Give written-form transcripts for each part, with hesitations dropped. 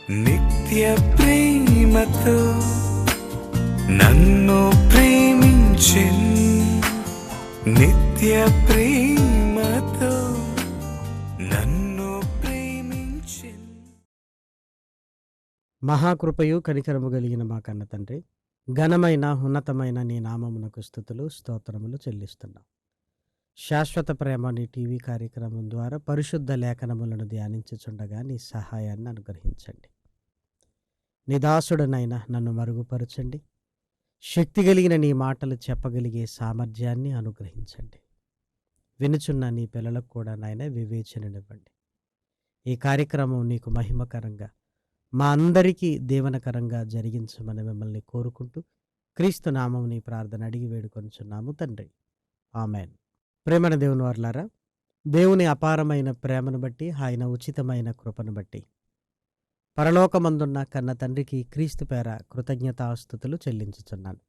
నిత్య ప్రేమతో నన్ను ప్రేమించెన్, నిత్య ప్రేమతో నన్ను ప్రేమించెన్. మహాకృపయు కనికరము కలిగిన మా కన్న తండ్రి, ఘనమైన ఉన్నతమైన నీ నామమునకు స్తుతులు స్తోత్రములు చెల్లిస్తున్నాం. శాశ్వత ప్రేమ నీ టీవీ కార్యక్రమం ద్వారా పరిశుద్ధ లేఖనములను ధ్యానించుచుండగా నీ సహాయాన్ని అనుగ్రహించండి. నీ దాసుడనైనా నన్ను మరుగుపరచండి. శక్తి కలిగిన నీ మాటలు చెప్పగలిగే సామర్థ్యాన్ని అనుగ్రహించండి. వినుచున్న నీ పిల్లలకు కూడా నాయన వివేచననివ్వండి. ఈ కార్యక్రమం నీకు మహిమకరంగా, మా అందరికీ దీవెనకరంగా జరిగించమని మిమ్మల్ని కోరుకుంటూ క్రీస్తు నామం నీ ప్రార్థన అడిగి వేడుకొనుచున్నాము తండ్రి, ఆమెన్. ప్రేమన దేవుని వర్లారా, దేవుని అపారమైన ప్రేమను బట్టి, ఆయన ఉచితమైన కృపను బట్టి పరలోకమందున్న కన్న తండ్రికి క్రీస్తు పేర కృతజ్ఞతాస్తుతులు చెల్లించుచున్నాను.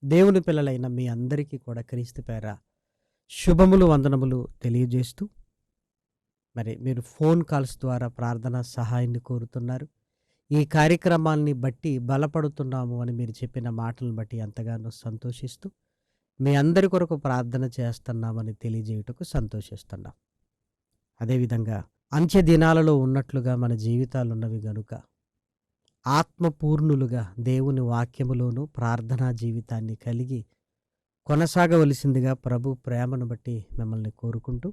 దేవుని పిల్లలైన మీ అందరికీ కూడా క్రీస్తు పేర శుభములు వందనములు తెలియజేస్తూ, మరి మీరు ఫోన్ కాల్స్ ద్వారా ప్రార్థన సహాయాన్ని కోరుతున్నారు. ఈ కార్యక్రమాల్ని బట్టి బలపడుతున్నాము అని మీరు చెప్పిన మాటలను బట్టి ఎంతగానో సంతోషిస్తూ, మీ అందరి కొరకు ప్రార్థన చేస్తున్నామని తెలియజేయుటకు సంతోషిస్తున్నాం. అదేవిధంగా అంత్య దినాలలో ఉన్నట్లుగా మన జీవితాలు ఉన్నవి గనుక ఆత్మపూర్ణులుగా దేవుని వాక్యములోను ప్రార్థనా జీవితాన్ని కలిగి కొనసాగవలసిందిగా ప్రభు ప్రేమను బట్టి మిమ్మల్ని కోరుకుంటూ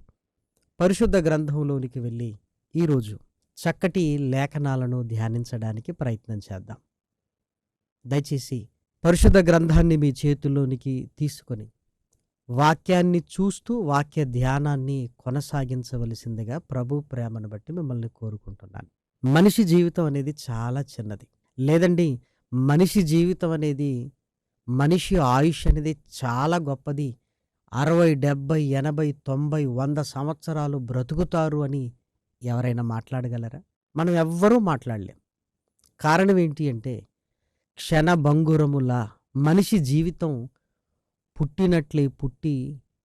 పరిశుద్ధ గ్రంథంలోనికి వెళ్ళి ఈరోజు చక్కటి లేఖనాలను ధ్యానించడానికి ప్రయత్నం చేద్దాం. దయచేసి పరిశుద్ధ గ్రంథాన్ని మీ చేతుల్లోనికి తీసుకొని వాక్యాన్ని చూస్తూ వాక్య ధ్యానాన్ని కొనసాగించవలసిందిగా ప్రభు ప్రేమను బట్టి మిమ్మల్ని కోరుకుంటున్నాను. మనిషి జీవితం అనేది చాలా చిన్నది, లేదండి మనిషి జీవితం అనేది, మనిషి ఆయుష్ అనేది చాలా గొప్పది. 60, 70, 80, 90, 100 సంవత్సరాలు బ్రతుకుతారు అని ఎవరైనా మాట్లాడగలరా? మనం ఎవ్వరూ మాట్లాడలేం. కారణం ఏంటి అంటే, క్షణభంగురములా మనిషి జీవితం పుట్టినట్లే పుట్టి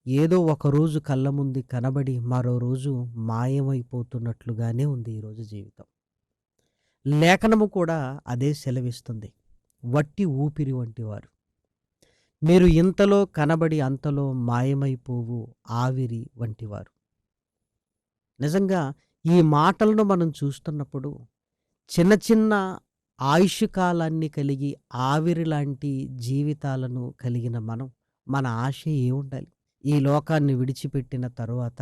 ఏదో ఒకరోజు కళ్ళ ముందు కనబడి మరో రోజు మాయమైపోతున్నట్లుగానే ఉంది ఈరోజు జీవితం. లేఖనము కూడా అదే సెలవిస్తుంది. వట్టి ఊపిరి వంటి వారు మీరు, ఇంతలో కనబడి అంతలో మాయమైపోవు ఆవిరి వంటివారు. నిజంగా ఈ మాటలను మనం చూస్తున్నప్పుడు చిన్న చిన్న ఆయుష్ కాలాన్ని కలిగి ఆవిరి లాంటి జీవితాలను కలిగిన మన ఆశ ఏముండాలి? ఈ లోకాన్ని విడిచిపెట్టిన తరువాత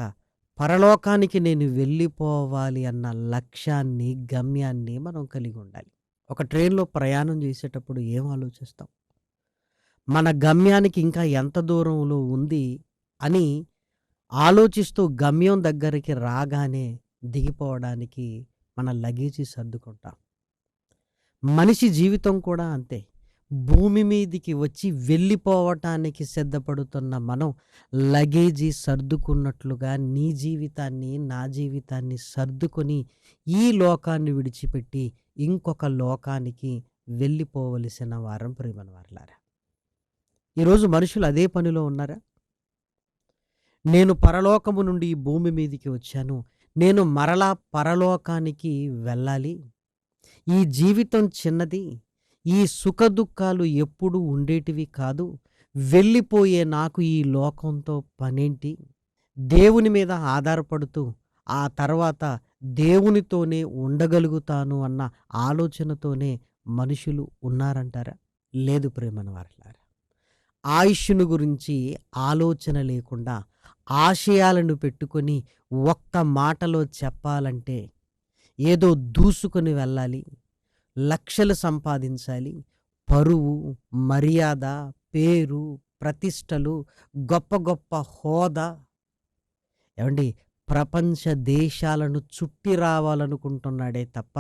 పరలోకానికి నేను వెళ్ళిపోవాలి అన్న లక్ష్యాన్ని, గమ్యాన్ని మనం కలిగి ఉండాలి. ఒక ట్రైన్లో ప్రయాణం చేసేటప్పుడు ఏం ఆలోచిస్తాం? మన గమ్యానికి ఇంకా ఎంత దూరంలో ఉంది అని ఆలోచిస్తూ గమ్యం దగ్గరికి రాగానే దిగిపోవడానికి మన లగేజీ సర్దుకుంటాం. మనిషి జీవితం కూడా అంతే. భూమి మీదికి వచ్చి వెళ్ళిపోవటానికి సిద్ధపడుతున్న మనం లగేజీ సర్దుకున్నట్లుగా నీ జీవితాన్ని, నా జీవితాన్ని సర్దుకొని ఈ లోకాన్ని విడిచిపెట్టి ఇంకొక లోకానికి వెళ్ళిపోవలసిన వారం ప్రియమైన వారలారా. ఈరోజు మనుషులు అదే పనిలో ఉన్నారా? నేను పరలోకము నుండి ఈ భూమి మీదికి వచ్చాను, నేను మరలా పరలోకానికి వెళ్ళాలి, ఈ జీవితం చిన్నది, ఈ సుఖదుఖాలు ఎప్పుడు ఉండేటివి కాదు, వెళ్ళిపోయే నాకు ఈ లోకంతో పనేంటి, దేవుని మీద ఆధారపడుతూ ఆ తర్వాత దేవునితోనే ఉండగలుగుతాను అన్న ఆలోచనతోనే మనుషులు ఉన్నారంటారా? లేదు ప్రేమన వారలారా. ఆయుష్ను గురించి ఆలోచన లేకుండా ఆశయాలను పెట్టుకొని ఒక్క మాటలో చెప్పాలంటే ఏదో దూసుకొని వెళ్ళాలి, లక్షలు సంపాదించాలి, పరువు, మర్యాద, పేరు, ప్రతిష్టలు, గొప్ప గొప్ప హోదా, ఏమండి ప్రపంచ దేశాలను చుట్టి రావాలనుకుంటున్నాడే తప్ప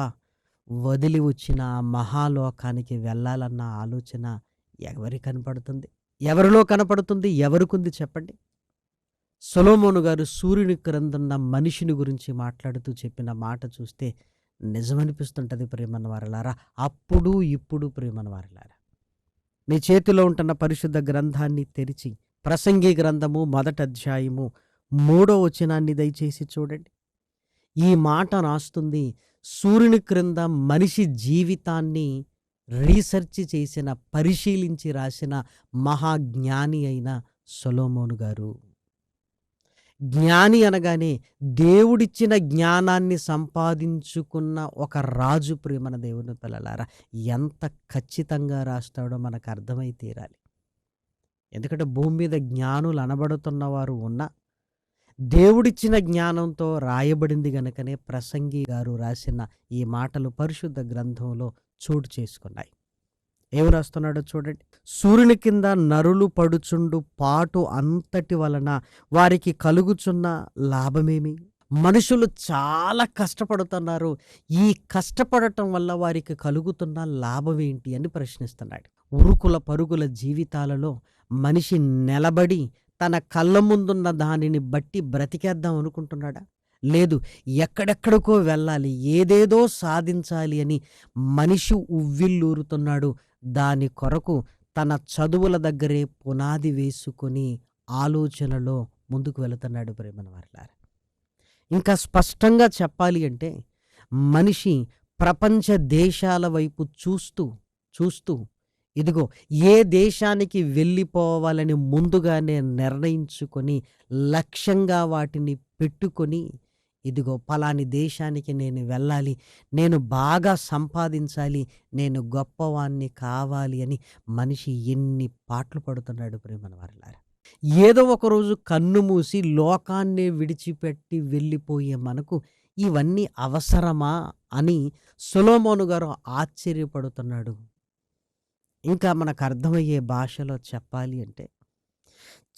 వదిలి వచ్చిన ఆ మహాలోకానికి వెళ్ళాలన్న ఆలోచన ఎవరికి కనపడుతుంది? ఎవరిలో కనపడుతుంది? ఎవరికుంది చెప్పండి? సొలొమోను గారు సూర్యుని క్రిందున్న మనిషిని గురించి మాట్లాడుతూ చెప్పిన మాట చూస్తే నిజమనిపిస్తుంటుంది ప్రియమైన వారలారా. అప్పుడు ఇప్పుడు ప్రియమైన వారలారా, మీ చేతిలో ఉంటున్న పరిశుద్ధ గ్రంథాన్ని తెరిచి ప్రసంగి గ్రంథము 1వ అధ్యాయము 3వ వచనాన్ని దయచేసి చూడండి. ఈ మాట రాస్తుంది, సూర్యుని క్రింద మనిషి జీవితాన్ని రీసెర్చ్ చేసిన, పరిశీలించి రాసిన మహాజ్ఞాని అయిన సొలొమోను గారు. జ్ఞాని అనగానే దేవుడిచ్చిన జ్ఞానాన్ని సంపాదించుకున్న ఒక రాజు. ప్రియమైన దేవుని పిల్లలారా, ఎంత ఖచ్చితంగా రాస్తాడో మనకు అర్థమై తీరాలి. ఎందుకంటే భూమి మీద జ్ఞానులు అనబడుతున్న వారు ఉన్న దేవుడిచ్చిన జ్ఞానంతో రాయబడింది గనుకనే ప్రసంగి గారు రాసిన ఈ మాటలు పరిశుద్ధ గ్రంథంలో చోటు చేసుకున్నాయి. ఏమి రాస్తున్నాడో చూడండి. సూర్యుని కింద నరులు పడుచుండు పాటు అంతటి వలన వారికి కలుగుచున్న లాభమేమి? మనుషులు చాలా కష్టపడుతున్నారు, ఈ కష్టపడటం వల్ల వారికి కలుగుతున్న లాభం ఏంటి అని ప్రశ్నిస్తున్నాడు. ఉరుకుల పరుగుల జీవితాలలో మనిషి నిలబడి తన కళ్ళ ముందున్న దానిని బట్టి బ్రతికేద్దాం అనుకుంటున్నాడా? లేదు, ఎక్కడెక్కడికో వెళ్ళాలి, ఏదేదో సాధించాలి అని మనిషి ఉవ్విల్లూరుతున్నాడు. దాని కొరకు తన చదువుల దగ్గరే పునాది వేసుకొని ఆలోచనలో ముందుకు వెళుతున్నాడు. ప్రేమన వారలారా, ఇంకా స్పష్టంగా చెప్పాలి అంటే మనిషి ప్రపంచ దేశాల వైపు చూస్తూ చూస్తూ ఇదిగో ఏ దేశానికి వెళ్ళిపోవాలని ముందుగానే నిర్ణయించుకొని లక్ష్యంగా వాటిని పెట్టుకొని ఇదిగో పలాని దేశానికి నేను వెళ్ళాలి, నేను బాగా సంపాదించాలి, నేను గొప్పవాణ్ణి కావాలి అని మనిషి ఎన్ని పాటలు పడుతున్నాడు. ప్రేమన వారలారా, ఏదో ఒకరోజు కన్ను మూసి లోకాన్నే విడిచిపెట్టి వెళ్ళిపోయే మనకు ఇవన్నీ అవసరమా అని సొలొమోను గారు ఆశ్చర్యపడుతున్నాడు. ఇంకా మనకు అర్థమయ్యే భాషలో చెప్పాలి అంటే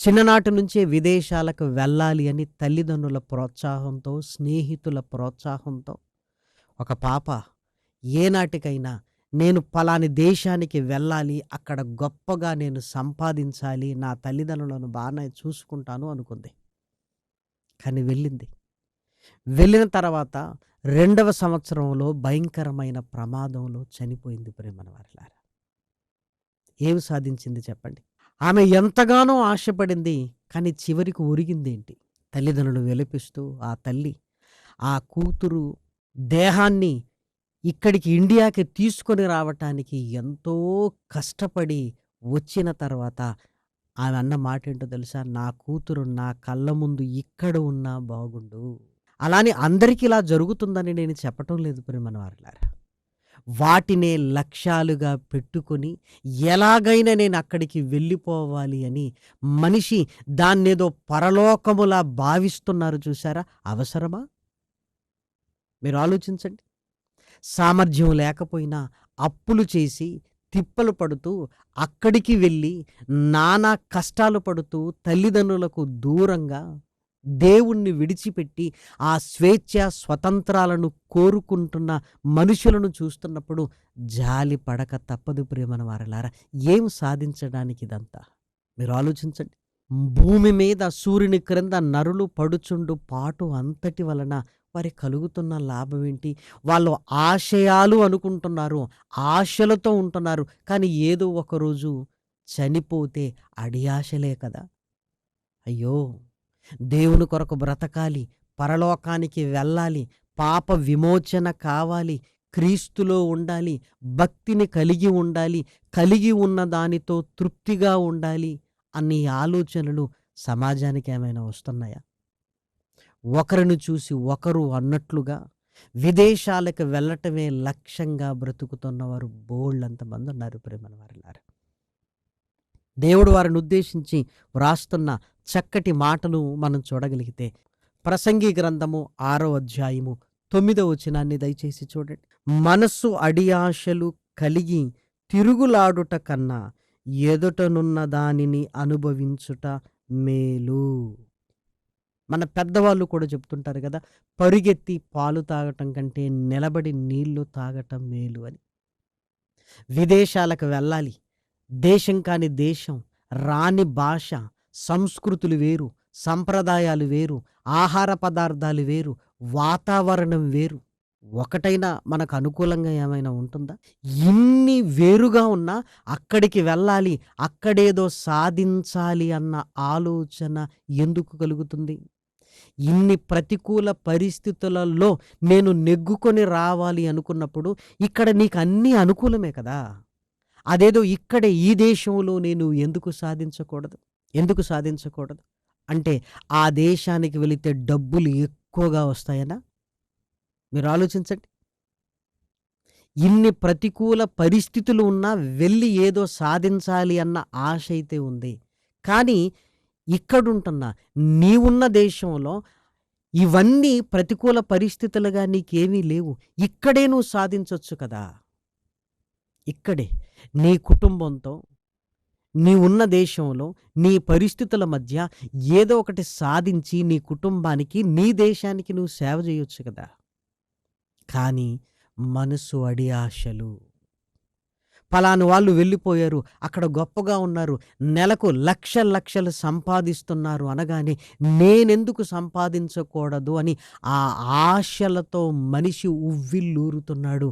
చిన్ననాటి నుంచే విదేశాలకు వెళ్ళాలి అని తల్లిదండ్రుల ప్రోత్సాహంతో, స్నేహితుల ప్రోత్సాహంతో ఒక పాప ఏనాటికైనా నేను పలాని దేశానికి వెళ్ళాలి, అక్కడ గొప్పగా నేను సంపాదించాలి, నా తల్లిదండ్రులను బాగానే చూసుకుంటాను అనుకుంది. కానీ వెళ్ళింది. వెళ్ళిన తర్వాత 2వ సంవత్సరంలో భయంకరమైన ప్రమాదంలో చనిపోయింది. ప్రేమన వారలారా, ఏమి సాధించింది చెప్పండి? ఆమె ఎంతగానో ఆశపడింది, కానీ చివరికి ఒరిగిందేంటి? తల్లిదండ్రులు విలపిస్తూ ఆ తల్లి ఆ కూతురు దేహాన్ని ఇక్కడికి ఇండియాకి తీసుకొని రావటానికి ఎంతో కష్టపడి వచ్చిన తర్వాత ఆమె అన్న మాట ఏంటో తెలుసా? నా కూతురు నా కళ్ళ ముందు ఇక్కడ ఉన్నా బాగుండు. అలానే అందరికీ ఇలా జరుగుతుందని నేను చెప్పటం లేదు ప్రియమైన వారలారా. వాటినే లక్ష్యాలుగా పెట్టుకొని ఎలాగైనా నేను అక్కడికి వెళ్ళిపోవాలి అని మనిషి దాన్నేదో పరలోకములా భావిస్తున్నారు. చూసారా? అవసరమా? మీరు ఆలోచించండి. సామర్థ్యం లేకపోయినా అప్పులు చేసి తిప్పలు పడుతూ అక్కడికి వెళ్ళి నానా కష్టాలు పడుతూ తల్లిదండ్రులకు దూరంగా దేవుణ్ణి విడిచిపెట్టి ఆ స్వేచ్ఛ స్వతంత్రాలను కోరుకుంటున్న మనుషులను చూస్తున్నప్పుడు జాలి పడక తప్పదు. ప్రియమైన వారలారా, ఏం సాధించడానికి ఇదంతా? మీరు ఆలోచించండి. భూమి మీద సూర్యుని క్రింద నరులు పడుచుండు పాటు అంతటి వలన వారి కలుగుతున్న లాభం ఏంటి? వాళ్ళు ఆశయాలు అనుకుంటున్నారు, ఆశలతో ఉంటున్నారు, కానీ ఏదో ఒకరోజు చనిపోతే అడియాశలే కదా. అయ్యో, దేవుని కొరకు బ్రతకాలి, పరలోకానికి వెళ్ళాలి, పాప విమోచన కావాలి, క్రీస్తులో ఉండాలి, భక్తిని కలిగి ఉండాలి, కలిగి ఉన్న దానితో తృప్తిగా ఉండాలి అన్ని ఆలోచనలు సమాజానికి ఏమైనా వస్తున్నాయా? ఒకరిని చూసి ఒకరు అన్నట్లుగా విదేశాలకు వెళ్ళటమే లక్ష్యంగా బ్రతుకుతున్నవారు బోళ్ళంతమంది ఉన్నారు. ప్రేమల వారలారా, దేవుడు వారిని ఉద్దేశించి వ్రాస్తున్న చక్కటి మాటలు మనం చూడగలిగితే ప్రసంగి గ్రంథము 6వ అధ్యాయము 9వ వచనాన్ని దయచేసి చూడండి. మనస్సు అడియాశలు కలిగి తిరుగులాడుట కన్నా ఎదుటనున్న దానిని అనుభవించుట మేలు. మన పెద్దవాళ్ళు కూడా చెప్తుంటారు కదా, పరుగెత్తి పాలు తాగటం కంటే నిలబడి నీళ్లు తాగటం మేలు అని. విదేశాలకు వెళ్ళాలి, దేశం కాని దేశం, రాని భాష, సంస్కృతులు వేరు, సంప్రదాయాలు వేరు, ఆహార పదార్థాలు వేరు, వాతావరణం వేరు. ఒకటైనా మనకు అనుకూలంగా ఏమైనా ఉంటుందా? ఇన్ని వేరుగా ఉన్నా అక్కడికి వెళ్ళాలి, అక్కడేదో సాధించాలి అన్న ఆలోచన ఎందుకు కలుగుతుంది? ఇన్ని ప్రతికూల పరిస్థితులలో నేను నెగ్గుకొని రావాలి అనుకున్నప్పుడు ఇక్కడ నీకు అన్నీ అనుకూలమే కదా. అదేదో ఇక్కడే ఈ దేశంలో నేను ఎందుకు సాధించకూడదు అంటే ఆ దేశానికి వెళితే డబ్బులు ఎక్కువగా వస్తాయనా? మీరు ఆలోచించండి. ఇన్ని ప్రతికూల పరిస్థితులు ఉన్నా వెళ్ళి ఏదో సాధించాలి అన్న ఆశ అయితే ఉంది. కానీ ఇక్కడుంటున్న నీవున్న దేశంలో ఇవన్నీ ప్రతికూల పరిస్థితులుగా నీకేమీ లేవు. ఇక్కడే నువ్వు సాధించొచ్చు కదా. ఇక్కడే నీ కుటుంబంతో నీవున్న దేశంలో నీ పరిస్థితుల మధ్య ఏదో ఒకటి సాధించి నీ కుటుంబానికి నీ దేశానికి నువ్వు సేవ చేయొచ్చు కదా. కానీ మనసు అడి ఆశలు, ఫలాని వాళ్ళు వెళ్ళిపోయారు, అక్కడ గొప్పగా ఉన్నారు, నెలకు లక్షలు సంపాదిస్తున్నారు అనగానే నేనెందుకు సంపాదించకూడదు అని ఆ ఆశలతో మనిషి ఉవ్విళ్ళూరుతున్నాడు.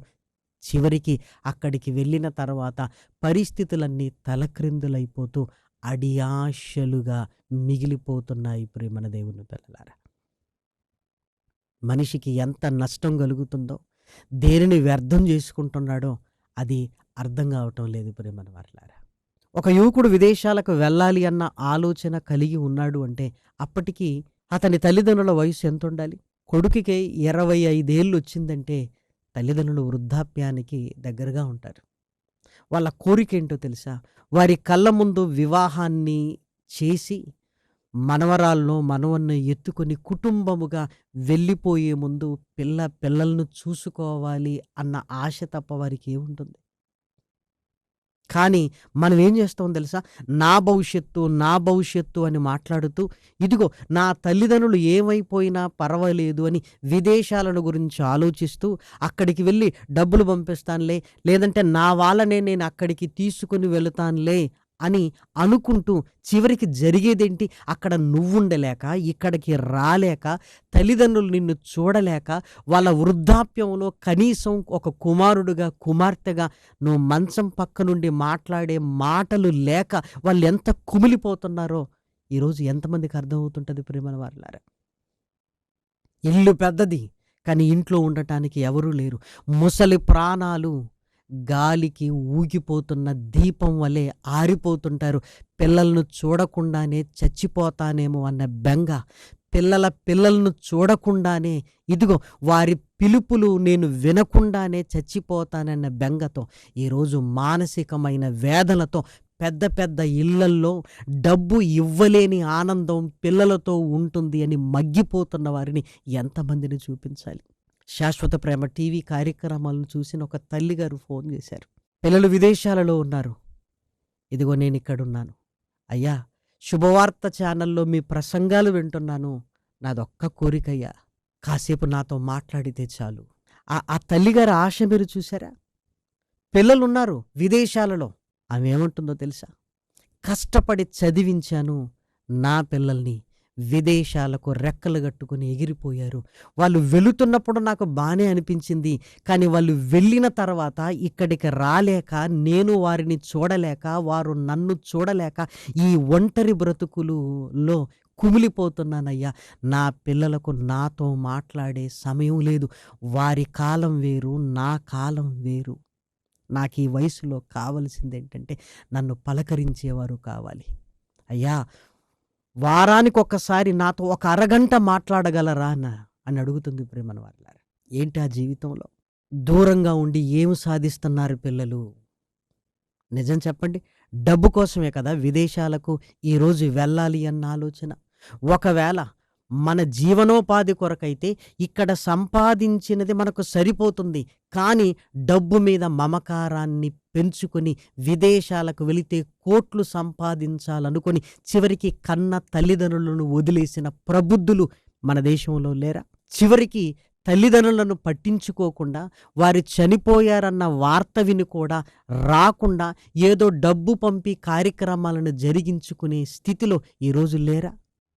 చివరికి అక్కడికి వెళ్ళిన తర్వాత పరిస్థితులన్నీ తలక్రిందులైపోతూ అడియాశలుగా మిగిలిపోతున్నాయి. ప్రియమైన దేవుని పిల్లలారా, మనిషికి ఎంత నష్టం కలుగుతుందో, దేనిని వ్యర్థం చేసుకుంటున్నాడో అది అర్థం కావటం లేదు. ప్రియమైన వారలారా, ఒక యువకుడు విదేశాలకు వెళ్ళాలి అన్న ఆలోచన కలిగి ఉన్నాడు అంటే అప్పటికి అతని తల్లిదండ్రుల వయసు ఎంత ఉండాలి? కొడుకుకి 25 ఏళ్ళు వచ్చిందంటే తల్లిదండ్రులు వృద్ధాప్యానికి దగ్గరగా ఉంటారు. వాళ్ళ కోరిక ఏంటో తెలుసా? వారి కళ్ళ ముందు వివాహాన్ని చేసి మనవరాలను మనవన్ని ఎత్తుకొని కుటుంబముగా వెళ్ళిపోయే ముందు పిల్లలను చూసుకోవాలి అన్న ఆశ తప్ప వారికి ఏముంటుంది? కానీ మనం ఏం చేస్తాం తెలుసా? నా భవిష్యత్తు అని మాట్లాడుతూ, ఇదిగో నా తల్లిదండ్రులు ఏమైపోయినా పర్వాలేదు అని విదేశాలను గురించి ఆలోచిస్తూ, అక్కడికి వెళ్ళి డబ్బులు పంపిస్తానులే, లేదంటే నా వాళ్ళనే నేను అక్కడికి తీసుకుని వెళుతానులే అని అనుకుంటూ చివరికి జరిగేదేంటి? అక్కడ నువ్వుండలేక, ఇక్కడికి రాలేక, తల్లిదండ్రులు నిన్ను చూడలేక, వాళ్ళ వృద్ధాప్యంలో కనీసం ఒక కుమారుడుగా కుమార్తెగా నువ్వు మంచం పక్క నుండి మాట్లాడే మాటలు లేక వాళ్ళు ఎంత కుమిలిపోతున్నారో ఈరోజు ఎంతమందికి అర్థమవుతుంటుంది? ప్రియమైన వారలారా, ఇల్లు పెద్దది కానీ ఇంట్లో ఉండటానికి ఎవరూ లేరు. ముసలి ప్రాణాలు గాలికి ఊగిపోతున్న దీపం వలె ఆరిపోతుంటారు. పిల్లలను చూడకుండానే చచ్చిపోతానేమో అన్న బెంగ, పిల్లలను చూడకుండానే, ఇదిగో వారి పిలుపులు నేను వినకుండానే చచ్చిపోతానన్న బెంగతో, ఈరోజు మానసికమైన వేదనతో పెద్ద ఇళ్లల్లో డబ్బు ఇవ్వలేని ఆనందం పిల్లలతో ఉంటుంది అని మగ్గిపోతున్న వారిని ఎంతమందిని చూపించాలి? శాశ్వత ప్రేమ టీవీ కార్యక్రమాలను చూసిన ఒక తల్లిగారు ఫోన్ చేశారు. పిల్లలు విదేశాలలో ఉన్నారు, ఇదిగో నేను ఇక్కడున్నాను అయ్యా, శుభవార్త ఛానల్లో మీ ప్రసంగాలు వింటున్నాను, నాదొక్క కోరికయ్యా, కాసేపు నాతో మాట్లాడితే చాలు. ఆ తల్లిగారి ఆశ మీరు చూసారా? పిల్లలున్నారు విదేశాలలో, ఆమె ఏమంటుందో తెలుసా? కష్టపడి చదివించాను నా పిల్లల్ని, విదేశాలకు రెక్కలు కట్టుకుని ఎగిరిపోయారు. వాళ్ళు వెళుతున్నప్పుడు నాకు బాగానే అనిపించింది, కానీ వాళ్ళు వెళ్ళిన తర్వాత ఇక్కడికి రాలేక, నేను వారిని చూడలేక, వారు నన్ను చూడలేక ఈ ఒంటరి బ్రతుకులలో కుమిలిపోతున్నానయ్యా. నా పిల్లలకు నాతో మాట్లాడే సమయం లేదు. వారి కాలం వేరు, నా కాలం వేరు. నాకు ఈ వయసులో కావలసింది ఏంటంటే నన్ను పలకరించేవారు కావాలి. అయ్యా, వారానికి ఒక్కసారి నాతో ఒక అరగంట మాట్లాడగలరా అని అడుగుతుంది. ప్రేమన వాళ్ళారా, ఏంటి ఆ జీవితంలో దూరంగా ఉండి ఏమి సాధిస్తున్నారు పిల్లలు? నిజం చెప్పండి, డబ్బు కోసమే కదా విదేశాలకు ఈరోజు వెళ్ళాలి అన్న ఆలోచన. ఒకవేళ మన జీవనోపాధి కొరకైతే ఇక్కడ సంపాదించినది మనకు సరిపోతుంది, కానీ డబ్బు మీద మమకారాన్ని పెంచుకొని విదేశాలకు వెళితే కోట్లు సంపాదించాలనుకొని చివరికి కన్న తల్లిదండ్రులను వదిలేసిన ప్రబుద్ధులు మన దేశంలో లేరా? చివరికి తల్లిదండ్రులను పట్టించుకోకుండా, వారు చనిపోయారన్న వార్త విని కూడా రాకుండా ఏదో డబ్బు పంపి కార్యక్రమాలను జరిగించుకునే స్థితిలో ఈరోజు లేరా?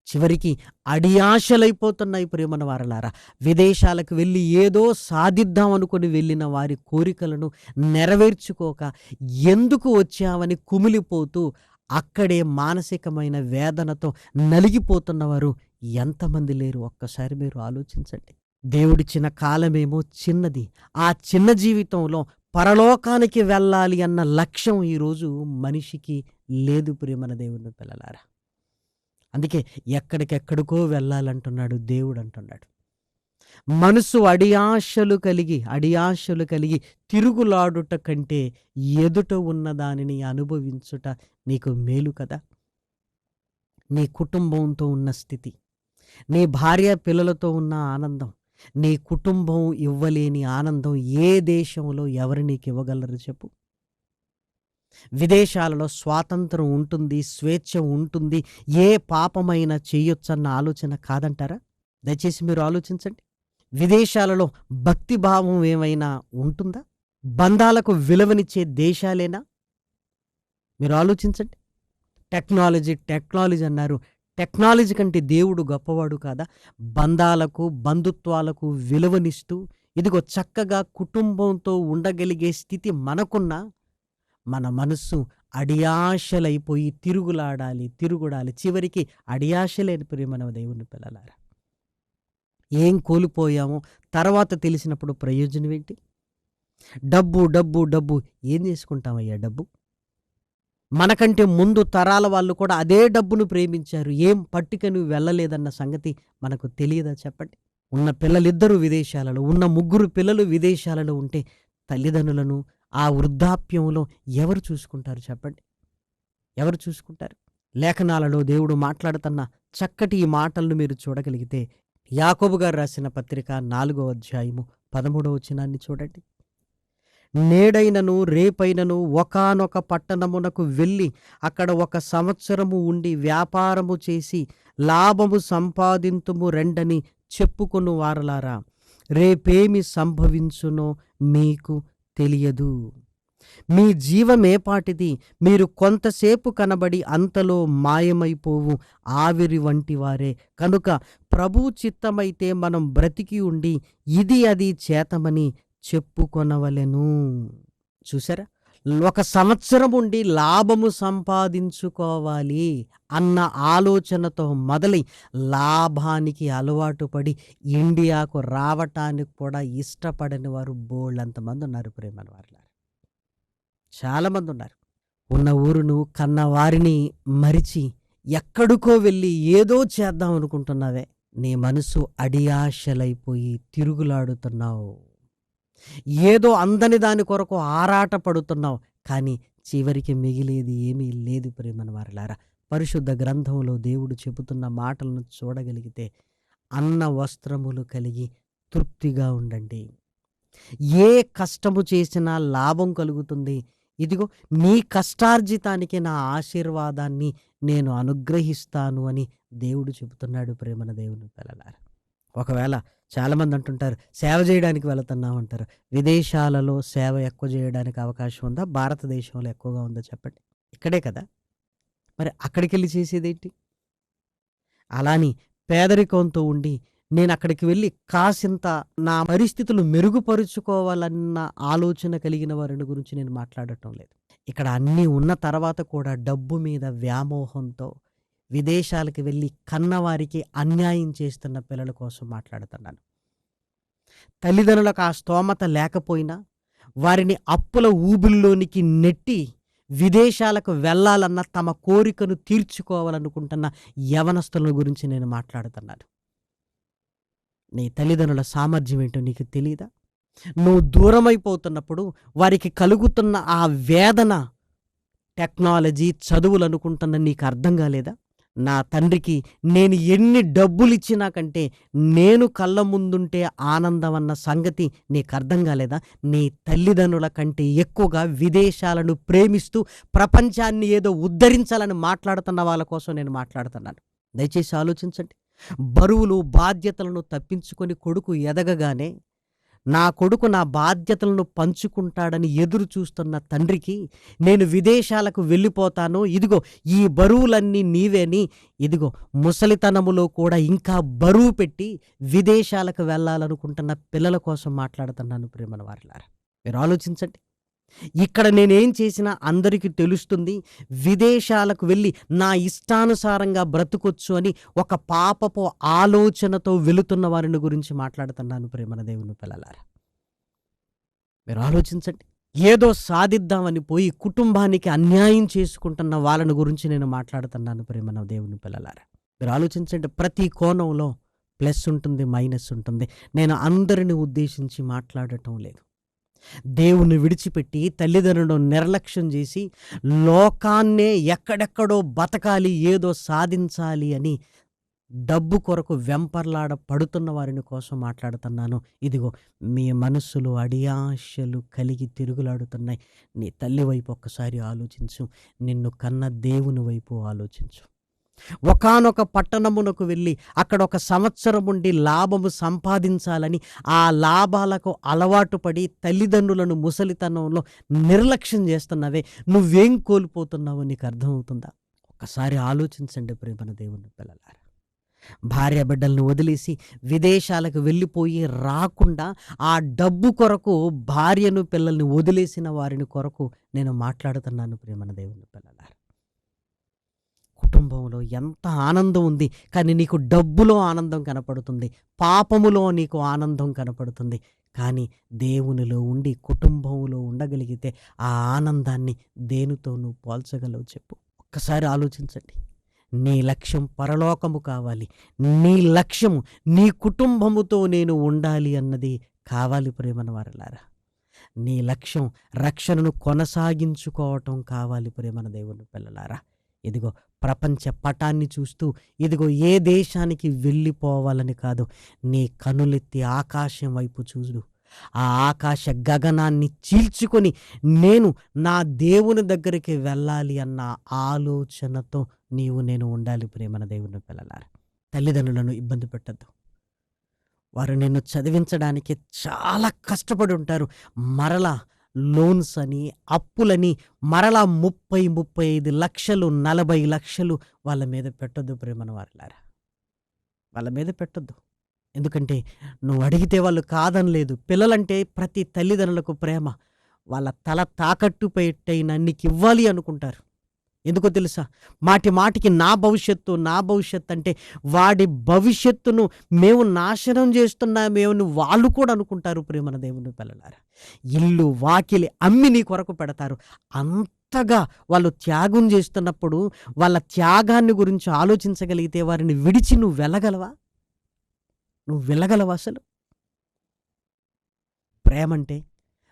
చివరికి అడియాశలైపోతున్నాయి. ప్రేమన వారలారా, విదేశాలకు వెళ్ళి ఏదో సాధిద్దాం అనుకుని వెళ్ళిన వారి కోరికలను నెరవేర్చుకోక ఎందుకు వచ్చామని కుమిలిపోతూ అక్కడే మానసికమైన వేదనతో నలిగిపోతున్నవారు ఎంతమంది లేరు ఒక్కసారి మీరు ఆలోచించండి. దేవుడిచ్చిన కాలమేమో చిన్నది. ఆ చిన్న జీవితంలో పరలోకానికి వెళ్ళాలి అన్న లక్ష్యం ఈరోజు మనిషికి లేదు ప్రియమైన దేవుని పిల్లలారా. అందుకే ఎక్కడికెక్కడికో వెళ్ళాలంటున్నాడు దేవుడు అంటున్నాడు. మనసు అడియాశలు కలిగి తిరుగులాడుట కంటే ఎదుట ఉన్న దానిని అనుభవించుట నీకు మేలు కదా. నీ కుటుంబంతో ఉన్న స్థితి, నీ భార్య పిల్లలతో ఉన్న ఆనందం, నీ కుటుంబం ఇవ్వలేని ఆనందం ఏ దేశంలో ఎవరు నీకు ఇవ్వగలరు చెప్పు. విదేశాలలో స్వాతంత్రం ఉంటుంది, స్వేచ్ఛ ఉంటుంది, ఏ పాపమైనా చేయొచ్చన్న ఆలోచన కాదంటారా? దయచేసి మీరు ఆలోచించండి. విదేశాలలో భక్తిభావం ఏమైనా ఉంటుందా? బంధాలకు విలువనిచ్చే దేశాలేనా? మీరు ఆలోచించండి. టెక్నాలజీ అన్నారు. టెక్నాలజీ కంటే దేవుడు గొప్పవాడు కాదా? బంధాలకు బంధుత్వాలకు విలువనిస్తూ ఇదిగో చక్కగా కుటుంబంతో ఉండగలిగే స్థితి మనకున్నా మన మనస్సు అడియాశలైపోయి తిరుగుడాలి, చివరికి అడియాశలేని ప్రియమైన దేవుని పిల్లలారా. ఏం కోల్పోయామో తర్వాత తెలిసినప్పుడు ప్రయోజనం ఏంటి? డబ్బు ఏం చేసుకుంటామయ్యా డబ్బు? మనకంటే ముందు తరాల వాళ్ళు కూడా అదే డబ్బును ప్రేమించారు. ఏం పట్టుకని వెళ్ళలేదన్న సంగతి మనకు తెలియదా చెప్పండి. ఉన్న పిల్లలిద్దరూ విదేశాలలో, ఉన్న 3 పిల్లలు విదేశాలలో ఉంటే తల్లిదండ్రులను ఆ వృద్ధాప్యంలో ఎవరు చూసుకుంటారు చెప్పండి? ఎవరు చూసుకుంటారు? లేఖనాలలో దేవుడు మాట్లాడుతున్న చక్కటి ఈ మాటలను మీరు చూడగలిగితే యాకోబు గారు రాసిన పత్రిక 4వ అధ్యాయము 13వ వచనాన్ని చూడండి. నేడైనను రేపైనను ఒకానొక పట్టణమునకు వెళ్ళి అక్కడ 1 సంవత్సరము ఉండి వ్యాపారము చేసి లాభము సంపాదింతుము రెండని చెప్పుకొను వారలారా, రేపేమి సంభవించునో మీకు తెలియదు. మీ జీవమేపాటిది? మీరు కొంతసేపు కనబడి అంతలో మాయమైపోవు ఆవిరి వంటి వారే. కనుక ప్రభువు చిత్తమైతే మనం బ్రతికి ఉండి ఇది అది చేతమని చెప్పుకొనవలెను. చూసారా? 1 సంవత్సరం ఉండి లాభము సంపాదించుకోవాలి అన్న ఆలోచనతో మొదలై లాభానికి అలవాటు పడి ఇండియాకు రావటానికి కూడా ఇష్టపడని వారు బోళ్ళంతమంది ఉన్నారు ప్రేమల వారిలారా. చాలామంది ఉన్నారు. ఉన్న ఊరును కన్న వారిని మరిచి ఎక్కడికో వెళ్ళి ఏదో చేద్దాం అనుకుంటున్నావే. నీ మనసు అడియాశలైపోయి తిరుగులాడుతున్నావు. ఏదో అందని దాని కొరకు ఆరాట పడుతున్నావు. కానీ చివరికి మిగిలేది ఏమీ లేదు ప్రేమన వారిలారా. పరిశుద్ధ గ్రంథంలో దేవుడు చెబుతున్న మాటలను చూడగలిగితే అన్న వస్త్రములు కలిగి తృప్తిగా ఉండండి. ఏ కష్టము చేసినా లాభం కలుగుతుంది. ఇదిగో నీ కష్టార్జితానికి నా ఆశీర్వాదాన్ని నేను అనుగ్రహిస్తాను అని దేవుడు చెబుతున్నాడు ప్రేమన దేవుని పిల్లలారా. ఒకవేళ చాలామంది అంటుంటారు సేవ చేయడానికి వెళుతున్నాం అంటారు. విదేశాలలో సేవ ఎక్కువ చేయడానికి అవకాశం ఉందా? భారతదేశంలో ఎక్కువగా ఉందా చెప్పండి? ఇక్కడే కదా. మరి అక్కడికి వెళ్ళి చేసేదేంటి? అలాని పేదరికంతో ఉండి నేను అక్కడికి వెళ్ళి కాసింత నా పరిస్థితులు మెరుగుపరుచుకోవాలన్న ఆలోచన కలిగిన వారిని గురించి నేను మాట్లాడటం లేదు. ఇక్కడ అన్నీ ఉన్న తర్వాత కూడా డబ్బు మీద వ్యామోహంతో విదేశాలకు వెళ్ళి కన్నవారికి అన్యాయం చేస్తున్న పిల్లల కోసం మాట్లాడుతున్నాను. తల్లిదండ్రులకు ఆ స్తోమత లేకపోయినా వారిని అప్పుల ఊబిల్లోనికి నెట్టి విదేశాలకు వెళ్ళాలన్న తమ కోరికను తీర్చుకోవాలనుకుంటున్న యవనస్తుల గురించి నేను మాట్లాడుతున్నాను. నీ తల్లిదండ్రుల సామర్థ్యం ఏంటో నీకు తెలియదా? నువ్వు దూరమైపోతున్నప్పుడు వారికి కలుగుతున్న ఆ వేదన, టెక్నాలజీ చదువులు అనుకుంటున్న నీకు అర్థం కాలేదా? నా తండ్రికి నేను ఎన్ని డబ్బులు ఇచ్చినా కంటే నేను కళ్ళ ముందుంటే ఆనందం అన్న సంగతి నీకు అర్థం కాలేదా? నీ తల్లిదండ్రుల కంటే ఎక్కువగా విదేశాలను ప్రేమిస్తూ ప్రపంచాన్ని ఏదో ఉద్ధరించాలని మాట్లాడుతున్న వాళ్ళ కోసం నేను మాట్లాడుతున్నాను. దయచేసి ఆలోచించండి. బరువులు బాధ్యతలను తప్పించుకొని కొడుకు ఎదగగానే నా కొడుకు నా బాధ్యతలను పంచుకుంటాడని ఎదురు చూస్తున్న తండ్రికి నేను విదేశాలకు వెళ్ళిపోతాను, ఇదిగో ఈ బరువులన్నీ నీవేని, ఇదిగో ముసలితనములో కూడా ఇంకా బరువు పెట్టి విదేశాలకు వెళ్ళాలనుకుంటున్న పిల్లల కోసం మాట్లాడుతున్నాను ప్రేమన వారిలారా. మీరు ఆలోచించండి. ఇక్కడ నేనేం చేసినా అందరికీ తెలుస్తుంది. విదేశాలకు వెళ్ళి నా ఇష్టానుసారంగా బ్రతకొచ్చు అని ఒక పాపపు ఆలోచనతో వెళుతున్న వారిని గురించి మాట్లాడుతున్నాను ప్రేమన దేవుని పిల్లలారా. మీరు ఆలోచించండి. ఏదో సాధిద్దామని పోయి కుటుంబానికి అన్యాయం చేసుకుంటున్న వాళ్ళని గురించి నేను మాట్లాడుతున్నాను ప్రేమన దేవుని పిల్లలారా. మీరు ఆలోచించండి. ప్రతి కోణంలో ప్లస్ ఉంటుంది, మైనస్ ఉంటుంది. నేను అందరిని ఉద్దేశించి మాట్లాడటం లేదు. దేవుని విడిచిపెట్టి తల్లిదండ్రులను నిర్లక్ష్యం చేసి లోకాన్నే ఎక్కడెక్కడో బతకాలి, ఏదో సాధించాలి అని డబ్బు కొరకు వెంపర్లాడ పడుతున్న వారిని కోసం మాట్లాడుతున్నాను. ఇదిగో మీ మనస్సులో అడియాశలు కలిగి తిరుగులాడుతున్నాయి. నీ తల్లి వైపు ఒక్కసారి ఆలోచించు. నిన్ను కన్న దేవుని వైపు ఆలోచించు. ఒకానొక పట్టణమునకు వెళ్ళి అక్కడ ఒక సంవత్సరం ఉండి లాభము సంపాదించాలని ఆ లాభాలకు అలవాటు పడి తల్లిదండ్రులను ముసలితనంలో నిర్లక్ష్యం చేస్తున్నావే, నువ్వేం కోల్పోతున్నావో నీకు అర్థమవుతుందా? ఒకసారి ఆలోచించండి ప్రేమన దేవుని పిల్లలారా. భార్య బిడ్డలను వదిలేసి విదేశాలకు వెళ్ళిపోయి రాకుండా ఆ డబ్బు కొరకు భార్యను పిల్లల్ని వదిలేసిన వారిని కొరకు నేను మాట్లాడుతున్నాను ప్రేమన దేవుని పిల్లలారా. కుటుంబంలో ఎంత ఆనందం ఉంది, కానీ నీకు డబ్బులో ఆనందం కనపడుతుంది, పాపములో నీకు ఆనందం కనపడుతుంది. కానీ దేవునిలో ఉండి కుటుంబంలో ఉండగలిగితే ఆ ఆనందాన్ని దేనితో నువ్వు పోల్చగలవు చెప్పు? ఒక్కసారి ఆలోచించండి. నీ లక్ష్యం పరలోకము కావాలి. నీ లక్ష్యము నీ కుటుంబముతో నేను ఉండాలి అన్నది కావాలి ప్రేమన వారలారా. నీ లక్ష్యం రక్షణను కొనసాగించుకోవటం కావాలి ప్రేమన దేవుని పిల్లలారా. ఇదిగో ప్రపంచ పటాన్ని చూస్తూ ఇదిగో ఏ దేశానికి వెళ్ళిపోవాలని కాదు, నీ కనులెత్తి ఆకాశం వైపు చూడు. ఆ ఆకాశ గగనాన్ని చీల్చుకొని నేను నా దేవుని దగ్గరికి వెళ్ళాలి అన్న ఆలోచనతో నేను ఉండాలి ప్రేమన దేవుని పిల్లలారా. తల్లిదండ్రులను ఇబ్బంది పెట్టద్దు. వారు నిన్ను చదివించడానికి చాలా కష్టపడి ఉంటారు. మరలా లోన్స్ అని, అప్పులని మరలా 30-35 లక్షలు, 40 లక్షలు వాళ్ళ మీద పెట్టొద్దు ప్రేమన వారలారా. వాళ్ళ మీద పెట్టొద్దు. ఎందుకంటే నువ్వు అడిగితే వాళ్ళు కాదనలేదు. పిల్లలంటే ప్రతి తల్లిదండ్రులకు ప్రేమ. వాళ్ళ తల తాకట్టు పెట్టైనా నీకు ఇవ్వాలి అనుకుంటారు. ఎందుకో తెలుసా? మాటికి నా భవిష్యత్తు అంటే వాడి భవిష్యత్తును మేము నాశనం చేస్తున్నామేమని వాళ్ళు కూడా అనుకుంటారు ప్రేమన దేవుని పిల్లలారా. ఇల్లు వాకిలి అమ్మి నీ కొరకు పెడతారు. అంతగా వాళ్ళు త్యాగం చేస్తున్నప్పుడు వాళ్ళ త్యాగాన్ని గురించి ఆలోచించగలిగితే వారిని విడిచి నువ్వు వెళ్ళగలవా? అసలు? ప్రేమంటే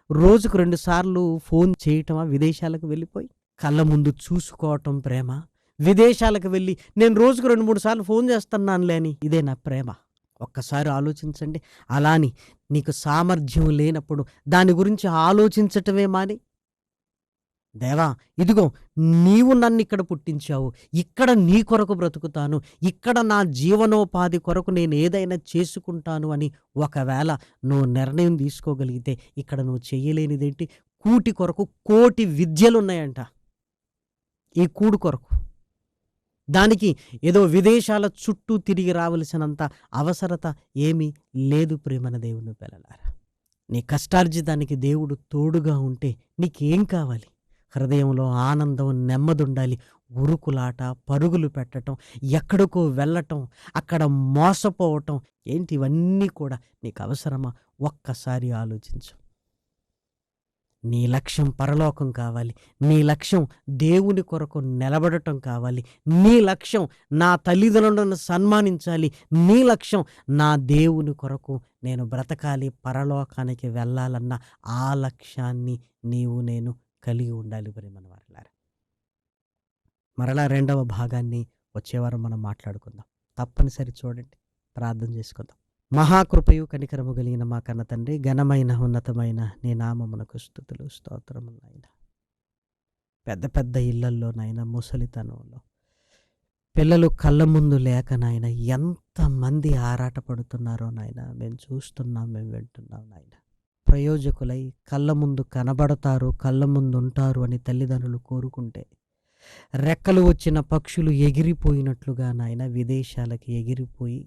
రోజుకు 2 సార్లు ఫోన్ చేయటమా? విదేశాలకు వెళ్ళిపోయి కళ్ళ ముందు చూసుకోవటం ప్రేమ? విదేశాలకు వెళ్ళి నేను రోజుకు 2-3 సార్లు ఫోన్ చేస్తున్నానులే అని ఇదే నా ప్రేమ? ఒక్కసారి ఆలోచించండి. అలాని నీకు సామర్థ్యం లేనప్పుడు దాని గురించి ఆలోచించటమే మాని, దేవా ఇదిగో నీవు నన్ను ఇక్కడ పుట్టించావు, ఇక్కడ నీ కొరకు బ్రతుకుతాను, ఇక్కడ నా జీవనోపాధి కొరకు నేను ఏదైనా చేసుకుంటాను అని ఒకవేళ నువ్వు నిర్ణయం తీసుకోగలిగితే ఇక్కడ నువ్వు చెయ్యలేనిదేంటి? కూటి కొరకు కోటి విద్యలున్నాయంట. ఈ కూడు కొరకు దానికి ఏదో విదేశాల చుట్టూ తిరిగి రావలసినంత అవసరత ఏమీ లేదు ప్రేమన దేవుని పిల్లలారా. నీ కష్టార్జితానికి దేవుడు తోడుగా ఉంటే నీకేం కావాలి? హృదయంలో ఆనందం, నెమ్మది ఉండాలి. ఉరుకులాట, పరుగులు పెట్టడం, ఎక్కడికో వెళ్ళటం, అక్కడ మోసపోవటం ఏంటి? ఇవన్నీ కూడా నీకు అవసరమా? ఒక్కసారి ఆలోచించు. నీ లక్ష్యం పరలోకం కావాలి. నీ లక్ష్యం దేవుని కొరకు నిలబడటం కావాలి. నీ లక్ష్యం నా తల్లిదండ్రులను సన్మానించాలి. నీ లక్ష్యం నా దేవుని కొరకు నేను బ్రతకాలి, పరలోకానికి వెళ్ళాలన్న ఆ లక్ష్యాన్ని నేను కలిగి ఉండాలి ప్రేమన వారలారా. మరలా 2వ భాగాన్ని వచ్చేవారం మనం మాట్లాడుకుందాం. తప్పనిసరి చూడండి. ప్రార్థన చేసుకుందాం. మహాకృపయు కనికరము కలిగిన మా కన్న తండ్రి, ఘనమైన ఉన్నతమైన నీ నామమునకు స్తుతులు స్తోత్రములు నాయన. పెద్ద పెద్ద ఇళ్లల్లో నాయన, ముసలితనంలో పిల్లలు కళ్ళ ముందు లేక నాయన ఎంతమంది ఆరాటపడుతున్నారో నాయన మేము చూస్తున్నాం, మేము వింటున్నాం నాయన. ప్రయోజకులై కళ్ళ ముందు కనబడతారు, కళ్ళ ముందు ఉంటారు అని తల్లిదండ్రులు కోరుకుంటే రెక్కలు వచ్చిన పక్షులు ఎగిరిపోయినట్లుగా నాయన విదేశాలకి ఎగిరిపోయి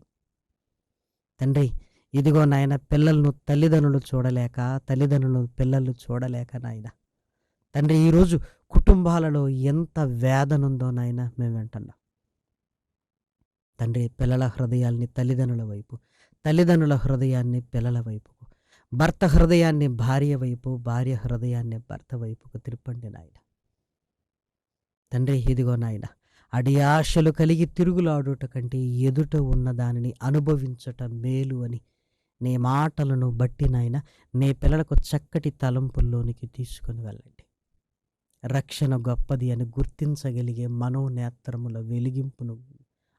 తండ్రి ఇదిగో నాయన పిల్లలను తల్లిదండ్రులు చూడలేక, తల్లిదండ్రులు పిల్లలు చూడలేక నాయన తండ్రి, ఈరోజు కుటుంబాలలో ఎంత వేదన ఉందో నాయన మేము వింటున్నాం. తండ్రి, పిల్లల హృదయాల్ని తల్లిదండ్రుల వైపు, తల్లిదండ్రుల హృదయాన్ని పిల్లల వైపుకు, భర్త హృదయాన్ని భార్య వైపు, భార్య హృదయాన్ని భర్త వైపుకు తిప్పండి నాయన. తండ్రి, ఇదిగో నాయన, అడియాశలు కలిగి తిరుగులాడుట కంటే ఎదుట ఉన్న దానిని అనుభవించటం మేలు అని నీ మాటలను బట్టి నాయన నీ పిల్లలకు చక్కటి తలంపుల్లోనికి తీసుకొని వెళ్ళండి. రక్షణ గొప్పది అని గుర్తించగలిగే మనోనేత్రముల వెలిగింపును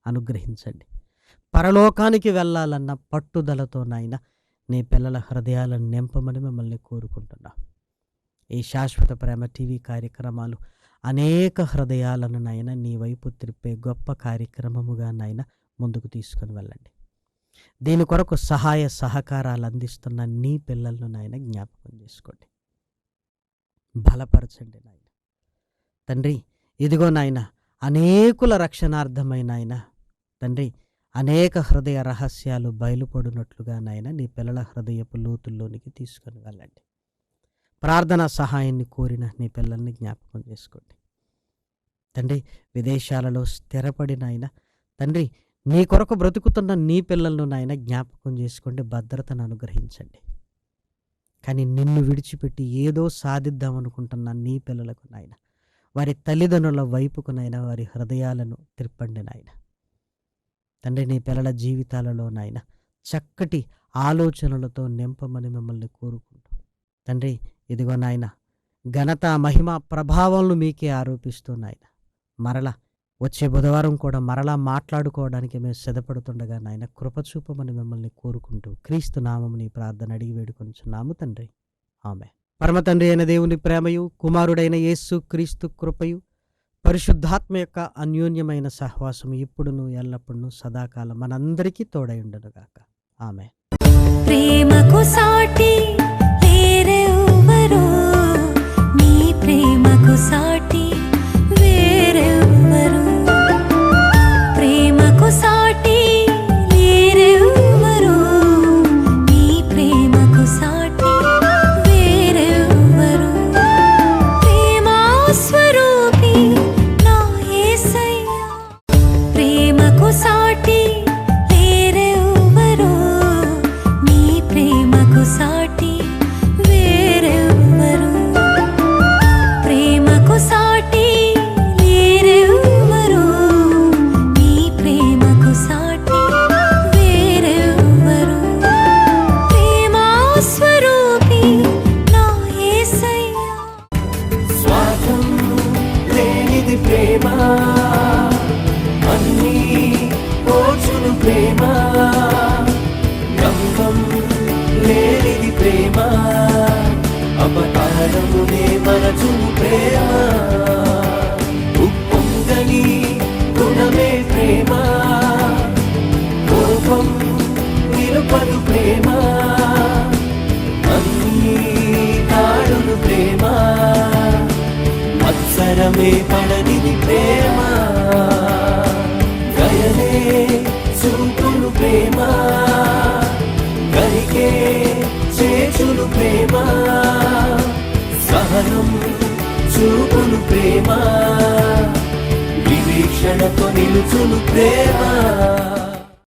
అనుగ్రహించండి. పరలోకానికి వెళ్ళాలన్న పట్టుదలతో నాయన నీ పిల్లల హృదయాలను నింపమని మిమ్మల్ని కోరుకుంటున్నా. ఈ శాశ్వత ప్రేమ టీవీ కార్యక్రమాలు అనేక హృదయాలను నాయన నీ వైపు త్రిప్పే గొప్ప కార్యక్రమముగా నాయన ముందుకు తీసుకొని వెళ్ళండి. దీని కొరకు సహాయ సహకారాలు అందిస్తున్న నీ పిల్లలను నాయన జ్ఞాపకం చేసుకోండి, బలపరచండి నాయన. తండ్రి, ఇదిగో నాయన, అనేకుల రక్షణార్థమైన ఆయన తండ్రి, అనేక హృదయ రహస్యాలు బయలుపడినట్లుగా నాయన నీ పిల్లల హృదయపు లోతుల్లోనికి తీసుకొని వెళ్ళండి. ప్రార్థనా సహాయాన్ని కోరిన నీ పిల్లల్ని జ్ఞాపకం చేసుకోండి. తండ్రి, విదేశాలలో స్థిరపడిన ఆయన తండ్రి, నీ కొరకు బ్రతుకుతున్న నీ పిల్లలను నాయన జ్ఞాపకం చేసుకోండి, భద్రతను అనుగ్రహించండి. కానీ నిన్ను విడిచిపెట్టి ఏదో సాధిద్దామనుకుంటున్న నీ పిల్లలకు నాయన వారి తల్లిదండ్రుల వైపుకు నాయన వారి హృదయాలను తిప్పండి నాయన. తండ్రి, నీ పిల్లల జీవితాలలో నాయన చక్కటి ఆలోచనలతో నింపమని మిమ్మల్ని కోరుకుంటూ తండ్రి, ఇదిగో నాయన, ఘనత మహిమ ప్రభావాలను మీకే ఆరోపిస్తూ నాయన మరలా వచ్చే బుధవారం కూడా మరలా మాట్లాడుకోవడానికి మేము సిద్ధపడుతుండగా నాయన కృపచూపమని మిమ్మల్ని కోరుకుంటూ క్రీస్తు నామముని ప్రార్థన అడిగి వేడుకొంచున్నాము తండ్రి, ఆమె. పరమ తండ్రి అయిన దేవుని ప్రేమయు, కుమారుడైన యేసు క్రీస్తు కృపయు, పరిశుద్ధాత్మ యొక్క అన్యోన్యమైన సహవాసము ఇప్పుడును ఎల్లప్పుడూ సదాకాలం మనందరికీ తోడైండునుగాక. ఆమె. ప్రేమకు సాటి వేరెవ్వరు, నీ ప్రేమకు సాటి వేరెవ్వరు, ప్రేమకు సాటి వేరెవ్వరు, నీ ప్రేమకు సాటి వేరెవ్వరు, ప్రేమా స్వరూపి నా యేసయ్యా, ప్రేమకు సాటి వేరెవ్వరు, నీ ప్రేమకు సాటి వేరెవ్వరు, ప్రేమకు సాటి వేరెవ్వరు, నీ ప్రేమకు సాటి వేరెవ్వరు, ప్రేమా స్వరూపి నా యేసయ్యా. స్వార్థం లేనిది ప్రేమ, అన్నీ ఓర్చును ప్రేమ, గంగం లేనిది ప్రేమ, అపకారమునే మరచును ప్రేమ, ఉప్పొంగని గుణమే ప్రేమ, కోపం నిలుపదు ప్రేమ, అన్నీ తాడును ప్రేమ, మత్సరమే పడనిది ప్రేమ, గయనే చూపును ప్రేమ, గరికే చేచును ప్రేమ, సహనం చూపును ప్రేమ, వివీక్షణతో నిలుచును ప్రేమ.